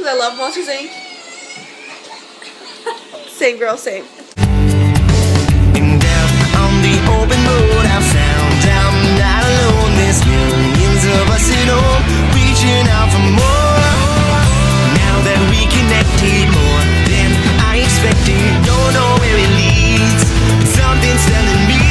I love Monsters Inc. Same girl, same. And down on the open road I've found I'm not alone. There's millions of us at home reaching out for more. Now that we connected more than I expected, don't know where it leads, but something's telling me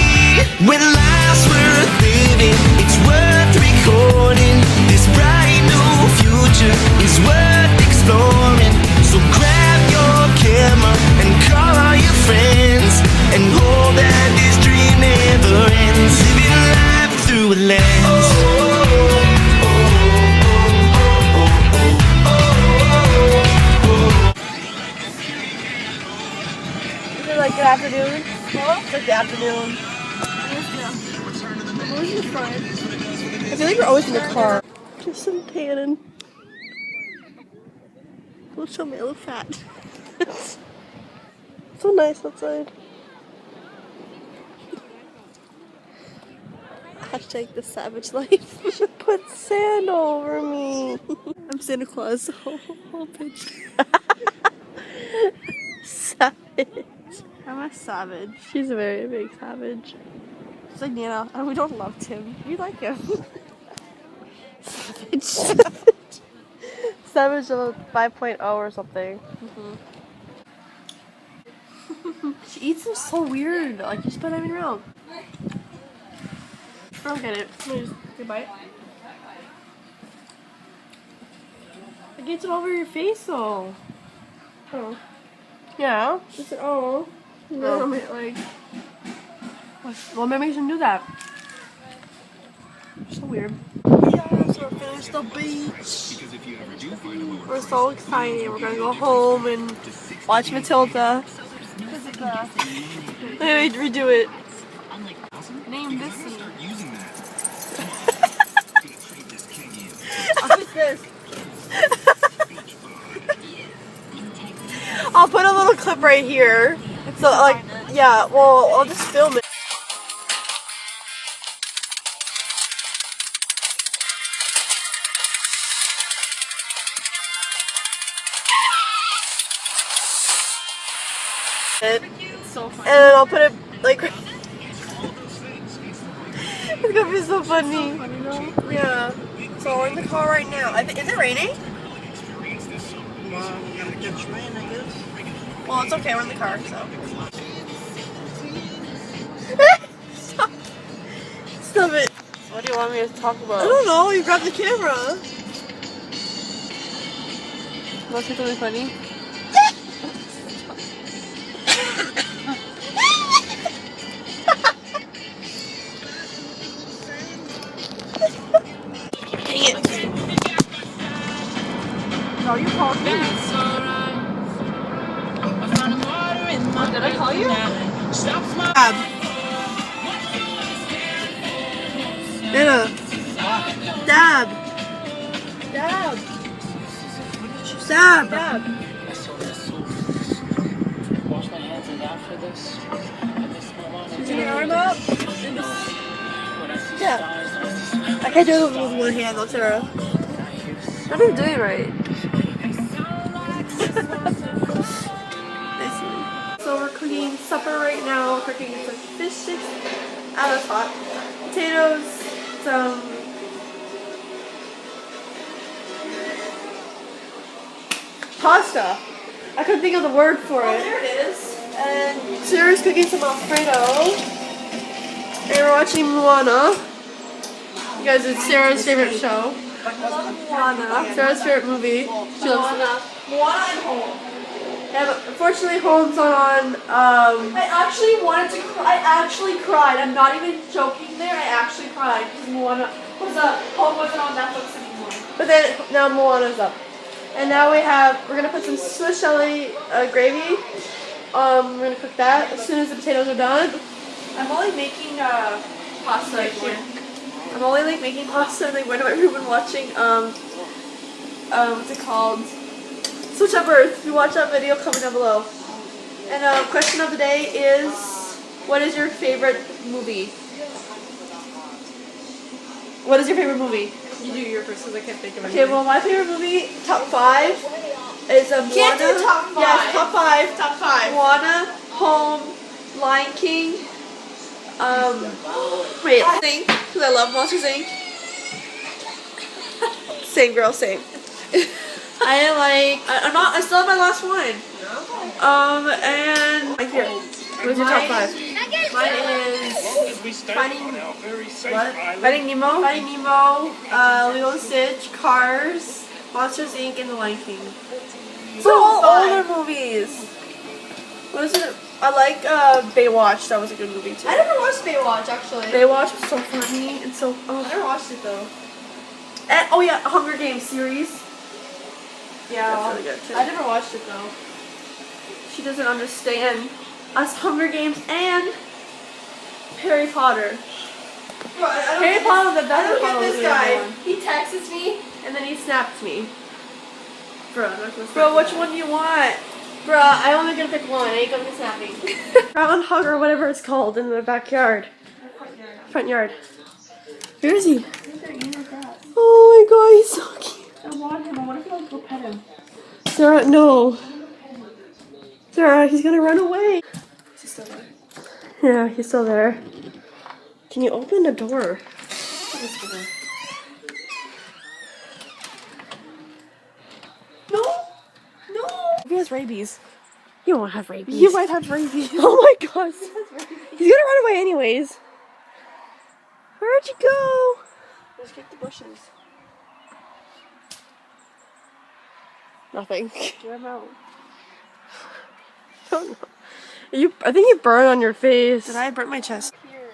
when life's worth living, it's worth recording. This bright new future is worth exploring. So grab your camera and call all your friends and hope that this dream never ends. Living life through a lens. Is it like good afternoon? Huh? It's like the afternoon. I feel like we're always in the car. Just some tannin. Let's show me, I look fat. It's so nice outside. Hashtag the savage life. Put sand over me. I'm Santa Claus. Oh bitch. Savage. I'm a savage. She's a very big savage. She's like Nana, and we don't love Tim. We like him. Savage. Savage. Savage of 5.0 or something. She eats them so weird. Like, you spit everything around. I don't get it. Just take a bite. It gets it all over your face though. Oh. Yeah. Just oh. No. Like. Well, maybe you shouldn't do that. So weird. Yes, we're finished the beach. We're so excited. We're gonna go home and watch Matilda. Let me redo it. Name this scene. What's this? I'll put a little clip right here. So, like, yeah, well, I'll just film it. So funny. And I'll put it like it's gonna be so funny. Yeah. So we're in the car right now. Is it raining? Well, we're gonna catch rain, I guess. Well, it's okay. We're in the car, so. Stop. Stop it. What do you want me to talk about? I don't know. You grabbed the camera. Want to say something funny? No, you called me. Did I call you? Dab. Anna. Dab. Dab. Dab. Dab. Wash my hands and after this. Is your arm up? Yeah. I can't do it with one hand, though, Sarah. I didn't do it right. So we're cooking supper right now. We're cooking some fish sticks out of hot potatoes, some pasta. I couldn't think of the word for it. There it is. And Sarah's cooking some Alfredo. And we're watching Moana. You guys, it's Sarah's favorite show. I love Moana. Sarah's favorite movie. She loves Moana. Moana and Home. Yeah, but unfortunately Home's on, I actually wanted to cry. I actually cried. I'm not even joking there. I actually cried because Moana was up. Home wasn't on Netflix anymore. But then, now Moana's up. And now we're going to put some Swiss chili gravy. We're going to cook that as soon as the potatoes are done. I'm only making pasta here. I'm only like making pasta and like when we've been watching, what's it called? Switch Up Earth. If you watch that video, comment down below. And question of the day is, what is your favorite movie? What is your favorite movie? You do your first because I can't think of anything. Okay, well my favorite movie, top 5, is Can't do Moana. top 5. Yes, top 5. Top 5. Moana, Home, Lion King. Wait, Inc. Because I love Monsters Inc. same girl, same. I like. I still have my last one. And right here. What's your top 5? Mine is Finding Nemo. Finding Nemo. Lilo and Stitch, Cars, Monsters Inc. and The Lion King. So all older movies. What is it? I like Baywatch. That was a good movie too. I never watched Baywatch actually. Baywatch was so funny and so. I never watched it though. And, oh yeah, Hunger Games series. Yeah, That's really good too. I never watched it though. She doesn't understand us Hunger Games and Harry Potter. Bro, Harry Potter the best. I don't Potter get was this the other guy. one. He texts me. And then he snaps me. Bro, Bro, which one do you want? Bruh, I only gonna pick one. I ain't gonna be snapping. Groundhog or whatever it's called in the backyard. Front yard. Where is he? Oh my god, he's so cute. I want him. I want to go pet him. Sarah, no. Sarah, he's gonna run away. Is he still there? Yeah, he's still there. Can you open the door? No! No! He has rabies. You won't have rabies. You might have rabies. Oh my gosh. He's gonna run away anyways. Where'd you go? Let's kick the bushes. Nothing. Get him out. Don't know. I think you burned on your face. Did I burn my chest? Here.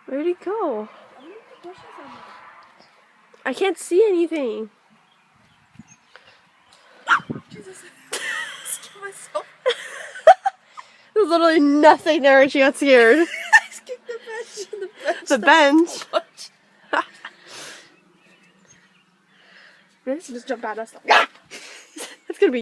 Where'd he go? I can't see anything. Jesus. I scared myself. There's literally nothing there and she got scared. I just kicked the bench. The bench. bench. This just jumped at us.